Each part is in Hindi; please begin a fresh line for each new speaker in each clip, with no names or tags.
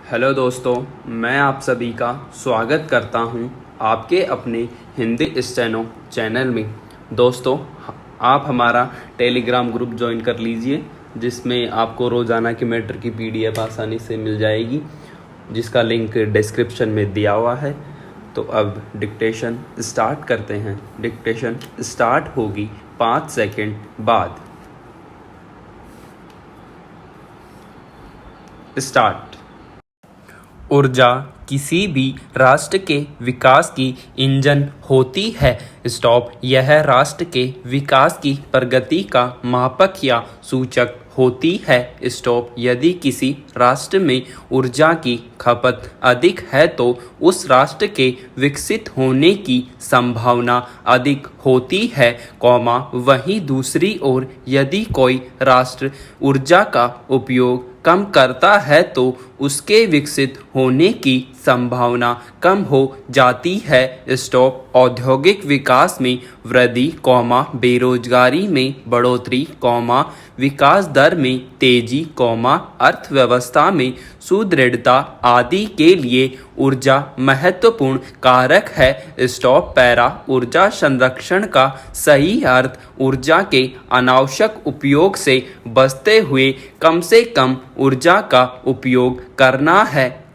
हेलो दोस्तों, मैं आप सभी का स्वागत करता हूं आपके अपने हिंदी स्टेनो चैनल में। दोस्तों, आप हमारा टेलीग्राम ग्रुप ज्वाइन कर लीजिए, जिसमें आपको रोज़ाना की मैटर की पीडीएफ आसानी से मिल जाएगी, जिसका लिंक डिस्क्रिप्शन में दिया हुआ है। तो अब डिक्टेशन स्टार्ट करते हैं। डिक्टेशन स्टार्ट होगी 5 सेकंड बाद। स्टार्ट। ऊर्जा किसी भी राष्ट्र के विकास की इंजन होती है। स्टॉप। यह राष्ट्र के विकास की प्रगति का मापक या सूचक होती है। स्टॉप। यदि किसी राष्ट्र में ऊर्जा की खपत अधिक है तो उस राष्ट्र के विकसित होने की संभावना अधिक होती है, वहीं दूसरी ओर यदि कोई राष्ट्र ऊर्जा का उपयोग कम करता है तो उसके विकसित होने की संभावना कम हो जाती है। स्टॉप। औद्योगिक विकास में वृद्धि, बेरोजगारी में बढ़ोतरी, विकास दर में तेजी, अर्थव्यवस्था में सुदृढ़ता आदि के लिए ऊर्जा महत्वपूर्ण कारक है। स्टॉप। पैरा। ऊर्जा संरक्षण का सही अर्थ ऊर्जा के अनावश्यक उपयोग से बचते हुए कम से कम ऊर्जा का उपयोग करना है,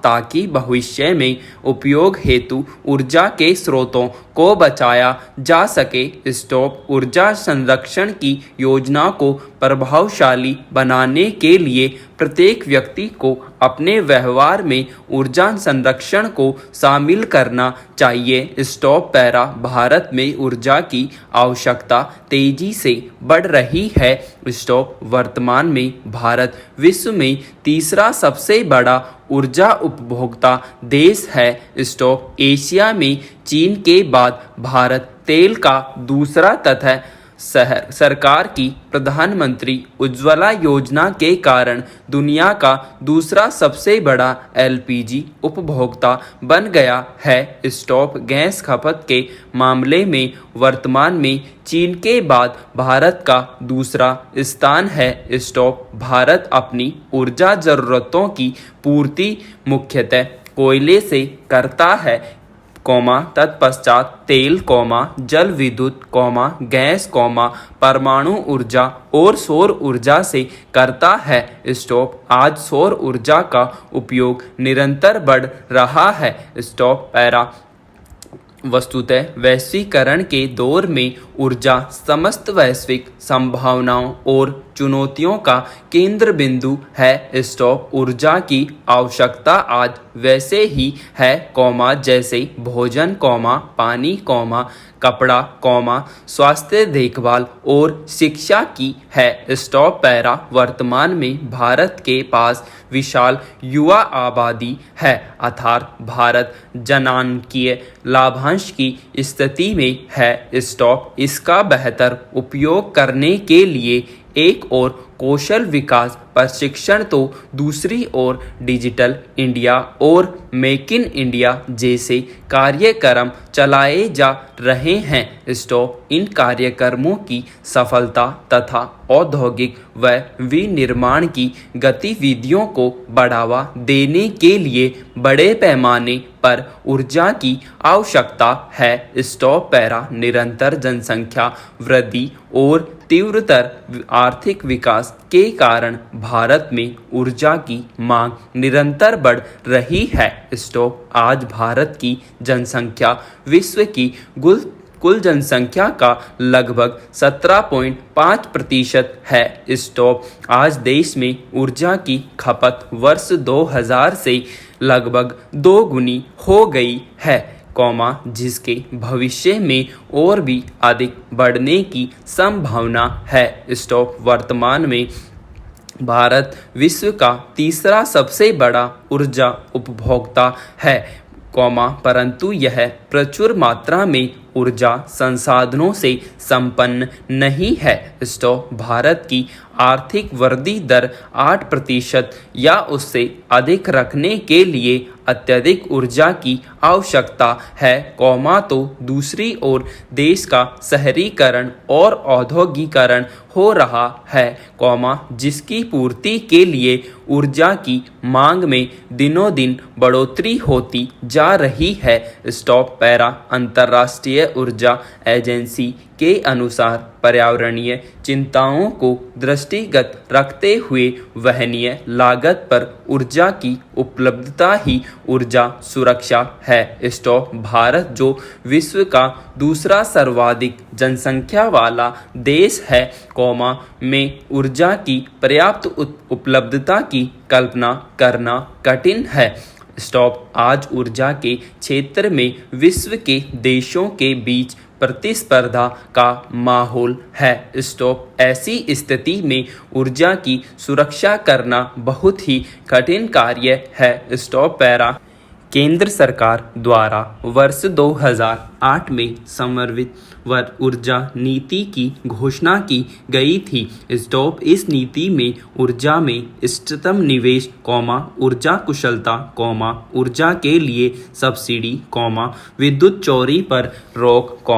ताकि भविष्य में उपयोग हेतु ऊर्जा के स्रोतों को बचाया जा सके। स्टॉप। ऊर्जा संरक्षण की योजना को प्रभावशाली बनाने के लिए प्रत्येक व्यक्ति को अपने व्यवहार में ऊर्जा संरक्षण को शामिल करना चाहिए। स्टॉप। पैरा। भारत में ऊर्जा की आवश्यकता तेजी से बढ़ रही है। स्टॉप। वर्तमान में भारत विश्व में तीसरा सबसे बड़ा ऊर्जा उपभोक्ता देश है। स्टॉप। एशिया में चीन के बाद भारत तेल का दूसरा तथा सरकार की प्रधानमंत्री उज्ज्वला योजना के कारण दुनिया का दूसरा सबसे बड़ा एलपीजी उपभोक्ता बन गया है। स्टॉप। गैस खपत के मामले में वर्तमान में चीन के बाद भारत का दूसरा स्थान है। स्टॉप। भारत अपनी ऊर्जा जरूरतों की पूर्ति मुख्यतः कोयले से करता है, तत्पश्चात तेल, जल विद्युत, गैस, परमाणु ऊर्जा और सौर ऊर्जा से करता है। स्टॉप। आज सौर ऊर्जा का उपयोग निरंतर बढ़ रहा है। स्टॉप। पैरा। वस्तुतः वैश्वीकरण के दौर में ऊर्जा समस्त वैश्विक संभावनाओं और चुनौतियों का केंद्र बिंदु है। स्टॉप। ऊर्जा की आवश्यकता आज वैसे ही है, जैसे भोजन, पानी, कपड़ा, स्वास्थ्य देखभाल और शिक्षा की है। स्टॉप। पैरा। वर्तमान में भारत के पास विशाल युवा आबादी है, अर्थात भारत जनांकीय लाभांश की स्थिति में है। स्टॉप। इसका बेहतर उपयोग करने के लिए एक और कौशल विकास प्रशिक्षण तो दूसरी ओर डिजिटल इंडिया और मेक इन इंडिया जैसे कार्यक्रम चलाए जा रहे हैं। स्टॉप। इन कार्यक्रमों की सफलता तथा औद्योगिक व विनिर्माण की गतिविधियों को बढ़ावा देने के लिए बड़े पैमाने पर ऊर्जा की आवश्यकता है। स्टॉप। पैरा। निरंतर जनसंख्या वृद्धि और तीव्रतर आर्थिक विकास के कारण भारत में ऊर्जा की मांग निरंतर बढ़ रही है। स्टॉप। आज भारत की जनसंख्या विश्व की कुल जनसंख्या का लगभग 17.5% है। स्टॉप। आज देश में ऊर्जा की खपत वर्ष 2000 से लगभग 2 गुनी हो गई है, जिसके भविष्य में और भी अधिक बढ़ने की संभावना है। स्टॉप। वर्तमान में भारत विश्व का तीसरा सबसे बड़ा ऊर्जा उपभोक्ता है, परंतु यह प्रचुर मात्रा में ऊर्जा संसाधनों से संपन्न नहीं है। स्टॉप भारत की आर्थिक वृद्धि दर 8% या उससे अधिक रखने के लिए अत्यधिक ऊर्जा की आवश्यकता है, तो दूसरी ओर देश का शहरीकरण और औद्योगिकरण हो रहा है, जिसकी पूर्ति के लिए ऊर्जा की मांग में दिनों दिन बढ़ोतरी होती जा रही है। स्टॉप पैरा अंतर्राष्ट्रीय ऊर्जा एजेंसी के अनुसार पर्यावरणीय चिंताओं को दृष्टिगत रखते हुए वहनीय लागत पर ऊर्जा की उपलब्धता ही ऊर्जा सुरक्षा है। स्टॉप भारत जो विश्व का दूसरा सर्वाधिक जनसंख्या वाला देश है, में ऊर्जा की पर्याप्त उपलब्धता की कल्पना करना कठिन है। स्टॉप आज ऊर्जा के क्षेत्र में विश्व के देशों के बीच प्रतिस्पर्धा का माहौल है। स्टॉप ऐसी स्थिति में ऊर्जा की सुरक्षा करना बहुत ही कठिन कार्य है। स्टॉप पैरा केंद्र सरकार द्वारा वर्ष 2008 में समर्पित ऊर्जा नीति की घोषणा की गई थी। स्टॉप इस नीति में ऊर्जा में इष्टतम निवेश, ऊर्जा कुशलता, ऊर्जा के लिए सब्सिडी, विद्युत चोरी पर रोक,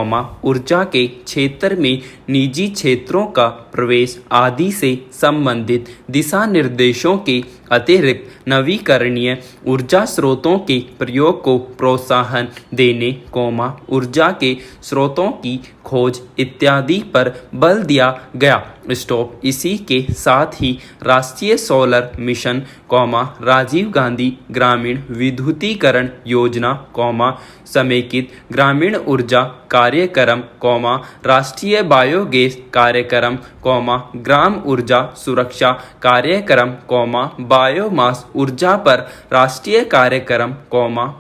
ऊर्जा के क्षेत्र में निजी क्षेत्रों का प्रवेश आदि से संबंधित दिशा निर्देशों के अतिरिक्त नवीकरणीय ऊर्जा स्रोतों के प्रयोग को प्रोत्साहन देने, ऊर्जा के स्रोतों की खोज इत्यादि पर बल दिया गया। स्टॉप इसी के साथ ही राष्ट्रीय सोलर मिशन, राजीव गांधी ग्रामीण विद्युतीकरण योजना, समेकित ग्रामीण ऊर्जा कार्यक्रम, राष्ट्रीय बायोगैस कार्यक्रम, ग्राम ऊर्जा सुरक्षा कार्यक्रम, बायोमास ऊर्जा पर राष्ट्रीय कार्यक्रम,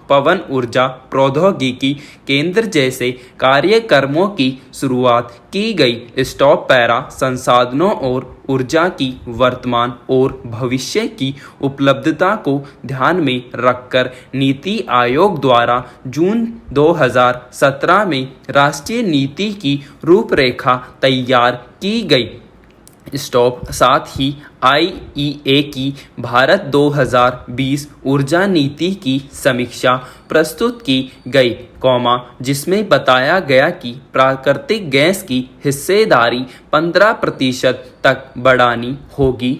पवन ऊर्जा प्रौद्योगिकी केंद्र जैसे कार्यक्रमों की शुरुआत की गई। स्टॉप पैरा संसाधनों और ऊर्जा की वर्तमान और भविष्य की उपलब्धता को ध्यान में रखकर नीति आयोग द्वारा जून 2017 में राष्ट्रीय नीति की रूपरेखा तैयार की गई। स्टॉप साथ ही IEA की भारत 2020 ऊर्जा नीति की समीक्षा प्रस्तुत की गई, जिसमें बताया गया कि प्राकृतिक गैस की हिस्सेदारी 15% तक बढ़ानी होगी,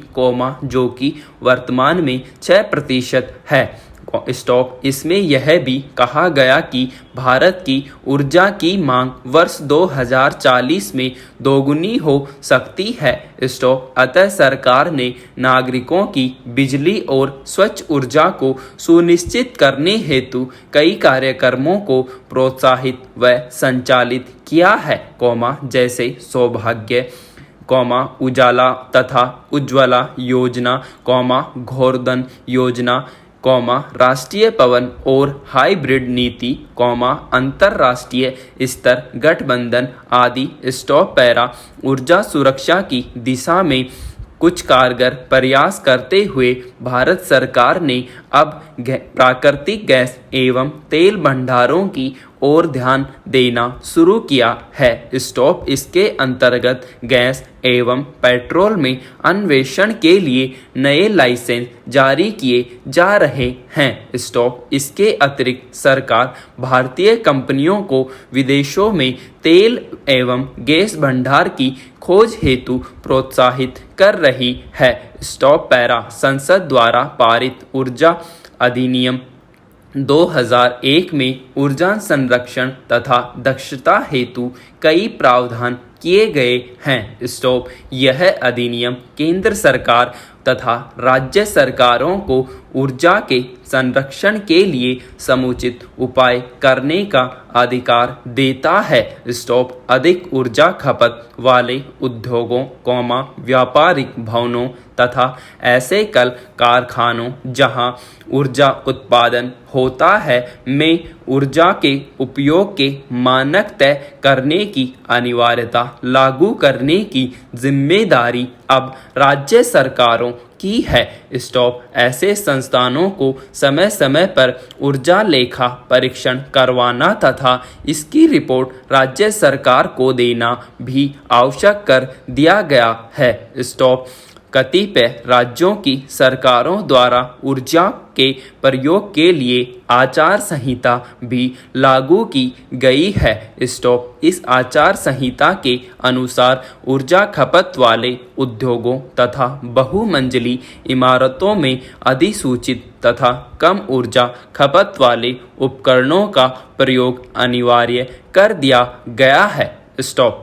जो कि वर्तमान में 6% है। स्टॉप इसमें यह भी कहा गया कि भारत की ऊर्जा की मांग वर्ष 2040 में दोगुनी हो सकती है। स्टॉप अतः सरकार ने नागरिकों की बिजली और स्वच्छ ऊर्जा को सुनिश्चित करने हेतु कई कार्यक्रमों को प्रोत्साहित व संचालित किया है, जैसे सौभाग्य, उजाला तथा उज्ज्वला योजना, घोरधन योजना, राष्ट्रीय पवन और हाइब्रिड नीति, अंतर्राष्ट्रीय स्तर गठबंधन आदि। स्टॉप पैरा ऊर्जा सुरक्षा की दिशा में कुछ कारगर प्रयास करते हुए भारत सरकार ने अब प्राकृतिक गैस एवं तेल भंडारों की ओर ध्यान देना शुरू किया है। स्टॉप इसके अंतर्गत गैस एवं पेट्रोल में अन्वेषण के लिए नए लाइसेंस जारी किए जा रहे हैं। स्टॉप इसके अतिरिक्त सरकार भारतीय कंपनियों को विदेशों में तेल एवं गैस भंडार की खोज हेतु प्रोत्साहित कर रही है। स्टॉप पैरा संसद द्वारा पारित ऊर्जा अधिनियम 2001 में ऊर्जा संरक्षण तथा दक्षता हेतु कई प्रावधान किए गए हैं। स्टॉप यह अधिनियम केंद्र सरकार तथा राज्य सरकारों को ऊर्जा के संरक्षण के लिए समुचित उपाय करने का अधिकार देता है। स्टॉप अधिक ऊर्जा खपत वाले उद्योगों, व्यापारिक भवनों तथा ऐसे कल कारखानों जहां ऊर्जा उत्पादन होता है में ऊर्जा के उपयोग के मानक तय करने की अनिवार्यता लागू करने की जिम्मेदारी अब राज्य सरकारों की है। स्टॉप ऐसे संस्थानों को समय समय पर ऊर्जा लेखा परीक्षण करवाना तथा इसकी रिपोर्ट राज्य सरकार को देना भी आवश्यक कर दिया गया है। स्टॉप कतिपय राज्यों की सरकारों द्वारा ऊर्जा के प्रयोग के लिए आचार संहिता भी लागू की गई है। स्टॉप इस आचार संहिता के अनुसार ऊर्जा खपत वाले उद्योगों तथा बहुमंजिली इमारतों में अधिसूचित तथा कम ऊर्जा खपत वाले उपकरणों का प्रयोग अनिवार्य कर दिया गया है। स्टॉप।